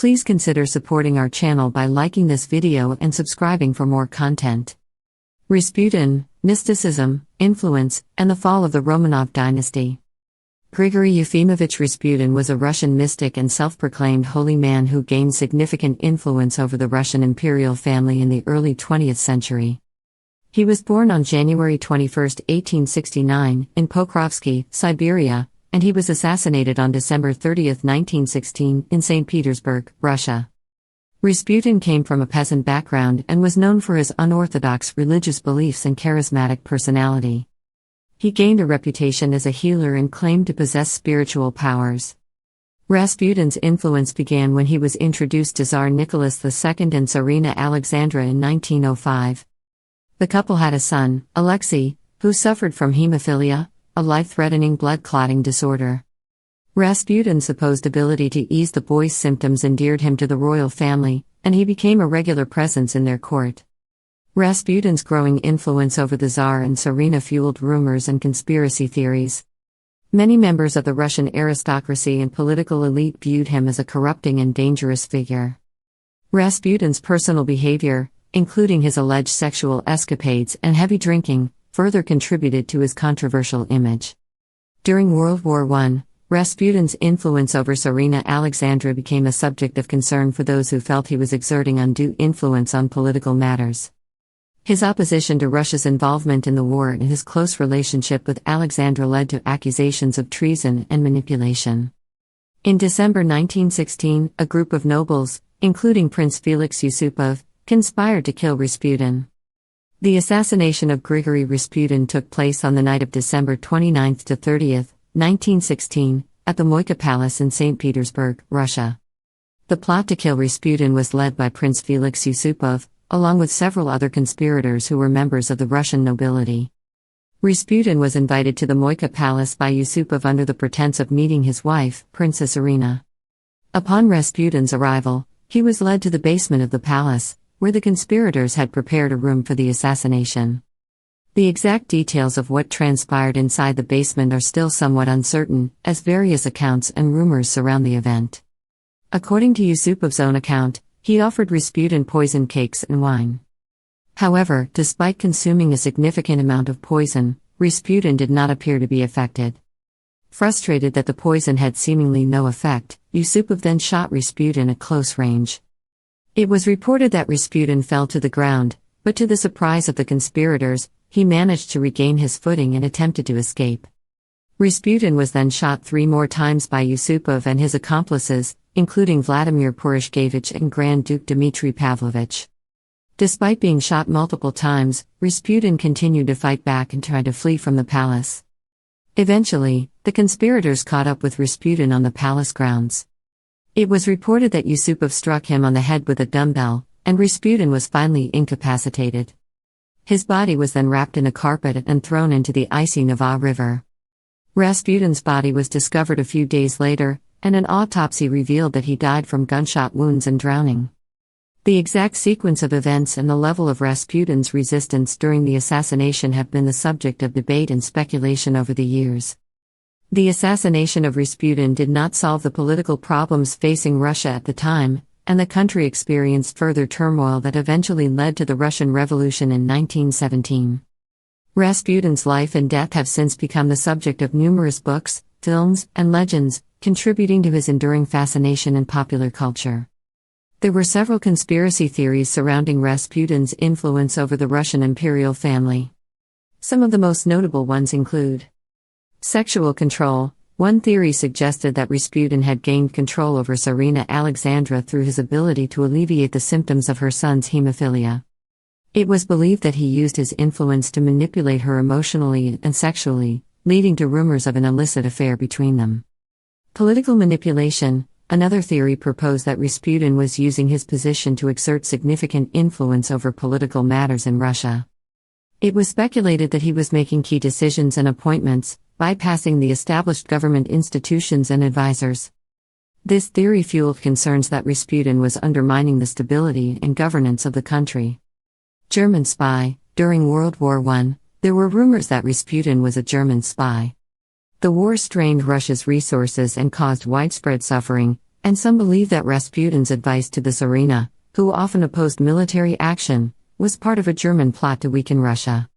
Please consider supporting our channel by liking this video and subscribing for more content. Rasputin, Mysticism, Influence, and the Fall of the Romanov Dynasty. Grigory Efimovich Rasputin was a Russian mystic and self-proclaimed holy man who gained significant influence over the Russian imperial family in the early 20th century. He was born on January 21, 1869, in Pokrovsky, Siberia, and he was assassinated on December 30, 1916, in St. Petersburg, Russia. Rasputin came from a peasant background and was known for his unorthodox religious beliefs and charismatic personality. He gained a reputation as a healer and claimed to possess spiritual powers. Rasputin's influence began when he was introduced to Tsar Nicholas II and Tsarina Alexandra in 1905. The couple had a son, Alexei, who suffered from hemophilia, a life-threatening blood-clotting disorder. Rasputin's supposed ability to ease the boy's symptoms endeared him to the royal family, and he became a regular presence in their court. Rasputin's growing influence over the Tsar and Tsarina fueled rumors and conspiracy theories. Many members of the Russian aristocracy and political elite viewed him as a corrupting and dangerous figure. Rasputin's personal behavior, including his alleged sexual escapades and heavy drinking, further contributed to his controversial image. During World War I, Rasputin's influence over Tsarina Alexandra became a subject of concern for those who felt he was exerting undue influence on political matters. His opposition to Russia's involvement in the war and his close relationship with Alexandra led to accusations of treason and manipulation. In December 1916, a group of nobles, including Prince Felix Yusupov, conspired to kill Rasputin. The assassination of Grigory Rasputin took place on the night of December 29 to 30, 1916, at the Moika Palace in St. Petersburg, Russia. The plot to kill Rasputin was led by Prince Felix Yusupov, along with several other conspirators who were members of the Russian nobility. Rasputin was invited to the Moika Palace by Yusupov under the pretense of meeting his wife, Princess Irina. Upon Rasputin's arrival, he was led to the basement of the palace, where the conspirators had prepared a room for the assassination. The exact details of what transpired inside the basement are still somewhat uncertain, as various accounts and rumors surround the event. According to Yusupov's own account, he offered Rasputin poisoned cakes and wine. However, despite consuming a significant amount of poison, Rasputin did not appear to be affected. Frustrated that the poison had seemingly no effect, Yusupov then shot Rasputin at close range. It was reported that Rasputin fell to the ground, but to the surprise of the conspirators, he managed to regain his footing and attempted to escape. Rasputin was then shot 3 more times by Yusupov and his accomplices, including Vladimir Purishkevich and Grand Duke Dmitry Pavlovich. Despite being shot multiple times, Rasputin continued to fight back and tried to flee from the palace. Eventually, the conspirators caught up with Rasputin on the palace grounds. It was reported that Yusupov struck him on the head with a dumbbell, and Rasputin was finally incapacitated. His body was then wrapped in a carpet and thrown into the icy Neva River. Rasputin's body was discovered a few days later, and an autopsy revealed that he died from gunshot wounds and drowning. The exact sequence of events and the level of Rasputin's resistance during the assassination have been the subject of debate and speculation over the years. The assassination of Rasputin did not solve the political problems facing Russia at the time, and the country experienced further turmoil that eventually led to the Russian Revolution in 1917. Rasputin's life and death have since become the subject of numerous books, films, and legends, contributing to his enduring fascination in popular culture. There were several conspiracy theories surrounding Rasputin's influence over the Russian imperial family. Some of the most notable ones include sexual control. One theory suggested that Rasputin had gained control over Tsarina Alexandra through his ability to alleviate the symptoms of her son's hemophilia. It was believed that he used his influence to manipulate her emotionally and sexually, leading to rumors of an illicit affair between them. Political manipulation. Another theory proposed that Rasputin was using his position to exert significant influence over political matters in Russia. It was speculated that he was making key decisions and appointments, bypassing the established government institutions and advisors. This theory fueled concerns that Rasputin was undermining the stability and governance of the country. German spy. During World War I, there were rumors that Rasputin was a German spy. The war strained Russia's resources and caused widespread suffering, And some believe that Rasputin's advice to the Tsarina, who often opposed military action, was part of a German plot to weaken Russia.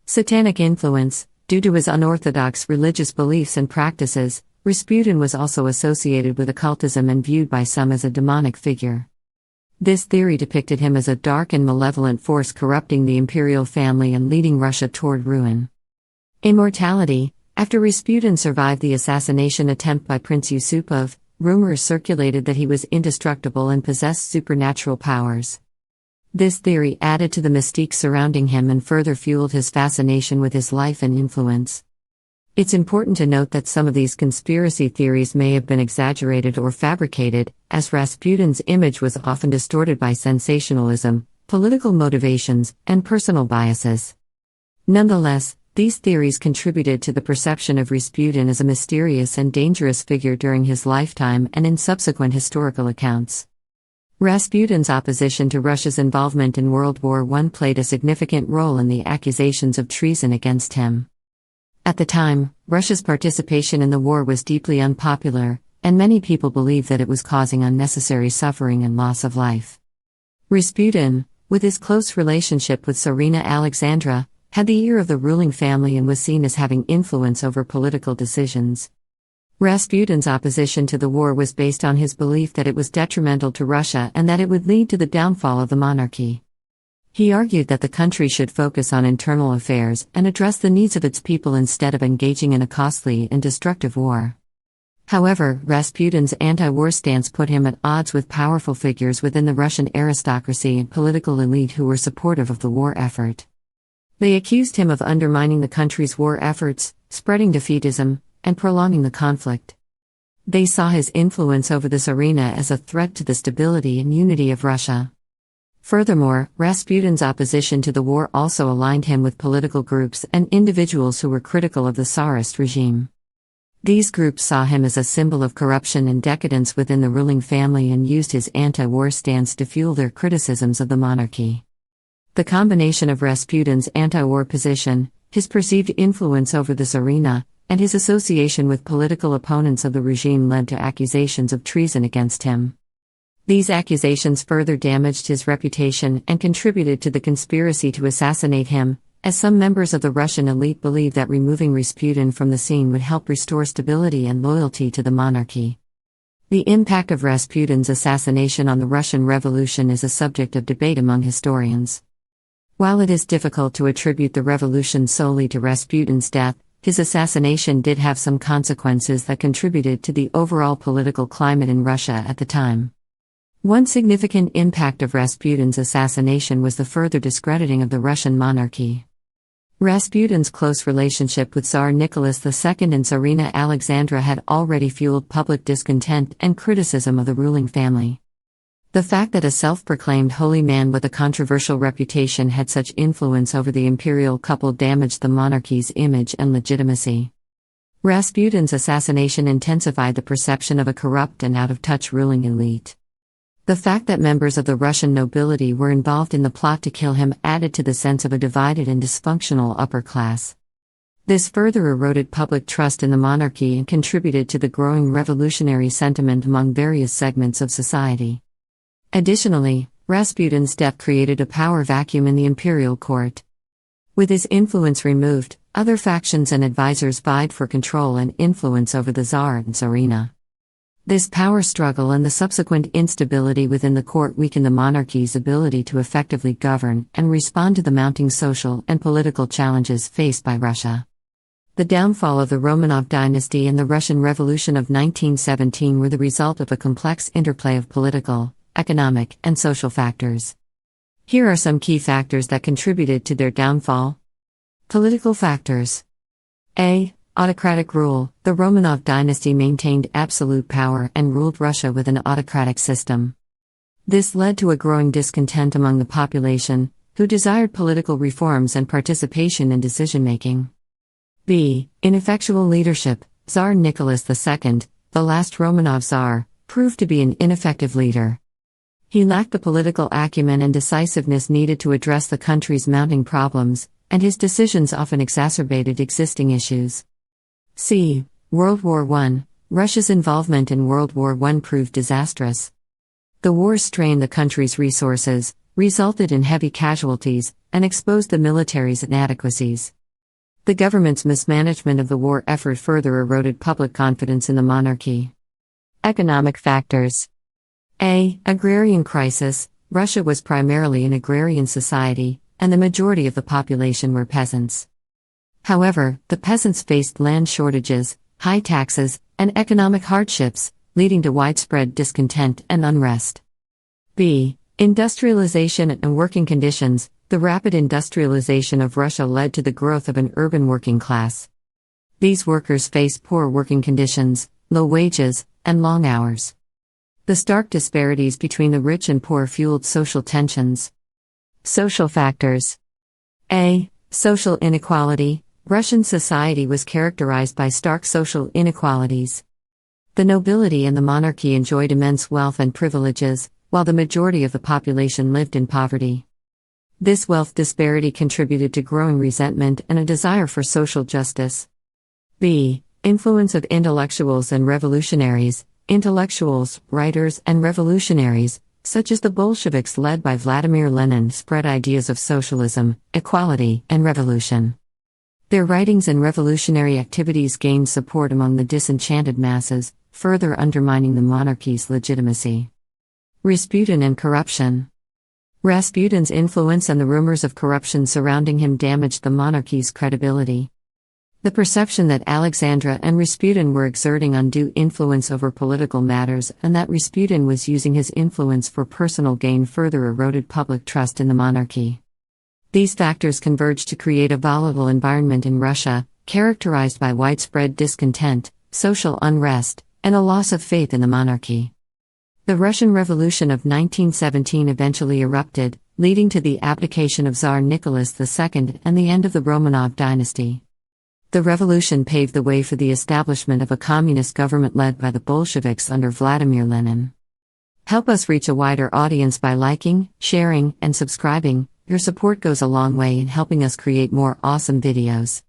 Satanic influence. Due to his unorthodox religious beliefs and practices, Rasputin was also associated with occultism and viewed by some as a demonic figure. This theory depicted him as a dark and malevolent force corrupting the imperial family and leading Russia toward ruin. Immortality. After Rasputin survived the assassination attempt by Prince Yusupov, rumors circulated that he was indestructible and possessed supernatural powers. This theory added to the mystique surrounding him and further fueled his fascination with his life and influence. It's important to note that some of these conspiracy theories may have been exaggerated or fabricated, as Rasputin's image was often distorted by sensationalism, political motivations, and personal biases. Nonetheless, these theories contributed to the perception of Rasputin as a mysterious and dangerous figure during his lifetime and in subsequent historical accounts. Rasputin's opposition to Russia's involvement in World War I played a significant role in the accusations of treason against him. At the time, Russia's participation in the war was deeply unpopular, and many people believed that it was causing unnecessary suffering and loss of life. Rasputin, with his close relationship with Tsarina Alexandra, had the ear of the ruling family and was seen as having influence over political decisions. Rasputin's opposition to the war was based on his belief that it was detrimental to Russia and that it would lead to the downfall of the monarchy. He argued that the country should focus on internal affairs and address the needs of its people instead of engaging in a costly and destructive war. However, Rasputin's anti-war stance put him at odds with powerful figures within the Russian aristocracy and political elite who were supportive of the war effort. They accused him of undermining the country's war efforts, spreading defeatism, and prolonging the conflict. They saw his influence over the Tsarina as a threat to the stability and unity of Russia. Furthermore, Rasputin's opposition to the war also aligned him with political groups and individuals who were critical of the Tsarist regime. These groups saw him as a symbol of corruption and decadence within the ruling family and used his anti-war stance to fuel their criticisms of the monarchy. The combination of Rasputin's anti-war position, his perceived influence over the Tsarina, and his association with political opponents of the regime led to accusations of treason against him. These accusations further damaged his reputation and contributed to the conspiracy to assassinate him, as some members of the Russian elite believed that removing Rasputin from the scene would help restore stability and loyalty to the monarchy. The impact of Rasputin's assassination on the Russian Revolution is a subject of debate among historians. While it is difficult to attribute the revolution solely to Rasputin's death, his assassination did have some consequences that contributed to the overall political climate in Russia at the time. One significant impact of Rasputin's assassination was the further discrediting of the Russian monarchy. Rasputin's close relationship with Tsar Nicholas II and Tsarina Alexandra had already fueled public discontent and criticism of the ruling family. The fact that a self-proclaimed holy man with a controversial reputation had such influence over the imperial couple damaged the monarchy's image and legitimacy. Rasputin's assassination intensified the perception of a corrupt and out-of-touch ruling elite. The fact that members of the Russian nobility were involved in the plot to kill him added to the sense of a divided and dysfunctional upper class. This further eroded public trust in the monarchy and contributed to the growing revolutionary sentiment among various segments of society. Additionally, Rasputin's death created a power vacuum in the imperial court. With his influence removed, other factions and advisors vied for control and influence over the Tsar and Tsarina. This power struggle and the subsequent instability within the court weakened the monarchy's ability to effectively govern and respond to the mounting social and political challenges faced by Russia. The downfall of the Romanov dynasty and the Russian Revolution of 1917 were the result of a complex interplay of political, economic, and social factors. Here are some key factors that contributed to their downfall. Political factors. A. Autocratic rule. The Romanov dynasty maintained absolute power and ruled Russia with an autocratic system. This led to a growing discontent among the population, who desired political reforms and participation in decision-making. B. Ineffectual leadership. Tsar Nicholas II, the last Romanov Tsar, proved to be an ineffective leader. He lacked the political acumen and decisiveness needed to address the country's mounting problems, and his decisions often exacerbated existing issues. C. World War I. Russia's involvement in World War I proved disastrous. The war strained the country's resources, resulted in heavy casualties, and exposed the military's inadequacies. The government's mismanagement of the war effort further eroded public confidence in the monarchy. Economic factors. A. Agrarian crisis. Russia was primarily an agrarian society, and the majority of the population were peasants. However, the peasants faced land shortages, high taxes, and economic hardships, leading to widespread discontent and unrest. B. Industrialization and working conditions. The rapid industrialization of Russia led to the growth of an urban working class. These workers faced poor working conditions, low wages, and long hours. The stark disparities between the rich and poor fueled social tensions. Social factors. A. Social inequality. Russian society was characterized by stark social inequalities. The nobility and the monarchy enjoyed immense wealth and privileges, while the majority of the population lived in poverty. This wealth disparity contributed to growing resentment and a desire for social justice. B. Influence of intellectuals and revolutionaries. Intellectuals, writers, and revolutionaries, such as the Bolsheviks led by Vladimir Lenin, spread ideas of socialism, equality, and revolution. Their writings and revolutionary activities gained support among the disenchanted masses, further undermining the monarchy's legitimacy. Rasputin and corruption. Rasputin's influence and the rumors of corruption surrounding him damaged the monarchy's credibility. The perception that Alexandra and Rasputin were exerting undue influence over political matters and that Rasputin was using his influence for personal gain further eroded public trust in the monarchy. These factors converged to create a volatile environment in Russia, characterized by widespread discontent, social unrest, and a loss of faith in the monarchy. The Russian Revolution of 1917 eventually erupted, leading to the abdication of Tsar Nicholas II and the end of the Romanov dynasty. The revolution paved the way for the establishment of a communist government led by the Bolsheviks under Vladimir Lenin. Help us reach a wider audience by liking, sharing, and subscribing. Your support goes a long way in helping us create more awesome videos.